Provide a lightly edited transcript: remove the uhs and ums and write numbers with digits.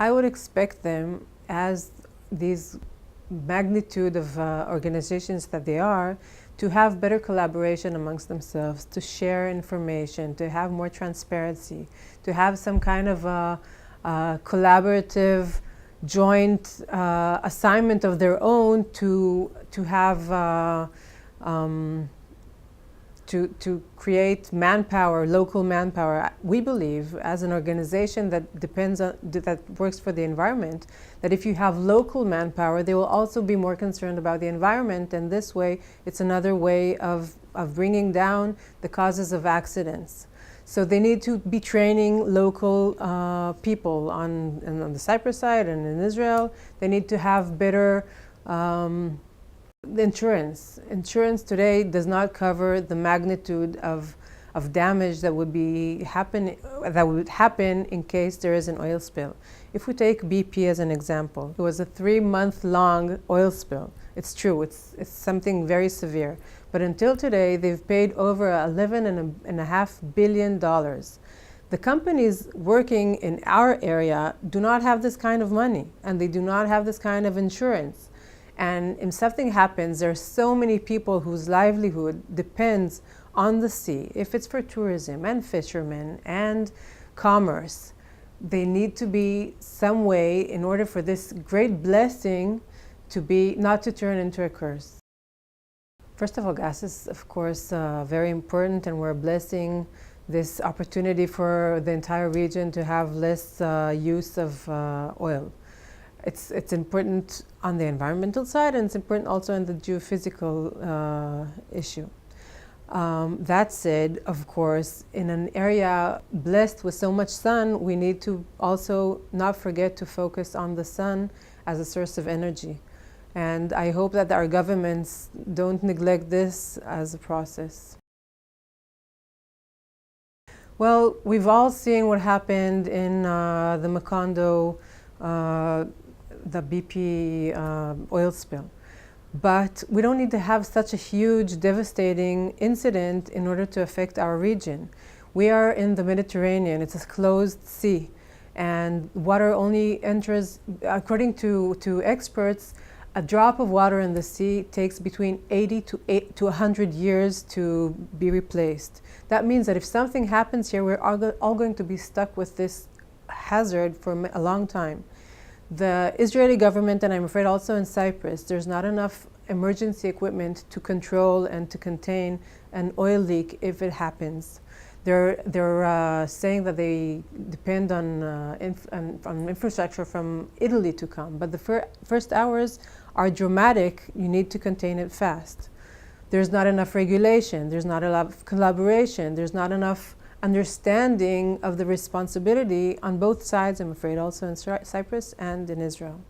I would expect them, as these magnitude of organizations that they are, to have better collaboration amongst themselves, to share information, to have more transparency, to have some kind of collaborative joint assignment of their own to have to create manpower, local manpower. We believe, as an organization that that works for the environment, that if you have local manpower, they will also be more concerned about the environment, and this way, it's another way of bringing down the causes of accidents. So they need to be training local people on the Cyprus side and in Israel. They need to have better insurance. Insurance today does not cover the magnitude of damage that would happen in case there is an oil spill. If we take BP as an example, it was a 3-month-long oil spill. It's true, it's something very severe. But until today, they've paid over $11.5 billion. The companies working in our area do not have this kind of money, and they do not have this kind of insurance. And if something happens, there are so many people whose livelihood depends on the sea. If it's for tourism and fishermen and commerce, they need to be some way in order for this great blessing to be not to turn into a curse. First of all, gas is, of course, very important, and we're blessing this opportunity for the entire region to have less use of oil. It's important on the environmental side, and it's important also in the geophysical issue. That said, of course, in an area blessed with so much sun, we need to also not forget to focus on the sun as a source of energy. And I hope that our governments don't neglect this as a process. Well, we've all seen what happened in the Macondo, the BP oil spill. But we don't need to have such a huge, devastating incident in order to affect our region. We are in the Mediterranean. It's a closed sea. And water only enters, according to experts, a drop of water in the sea takes between 80 to 100 years to be replaced. That means that if something happens here, we're all going to be stuck with this hazard for a long time. The Israeli government, and I'm afraid also in Cyprus, there's not enough emergency equipment to control and to contain an oil leak if it happens. They're saying that they depend on infrastructure from Italy to come, but the first hours are dramatic. You need to contain it fast. There's not enough regulation, there's not enough collaboration, there's not enough understanding of the responsibility on both sides, I'm afraid, also in Cyprus and in Israel.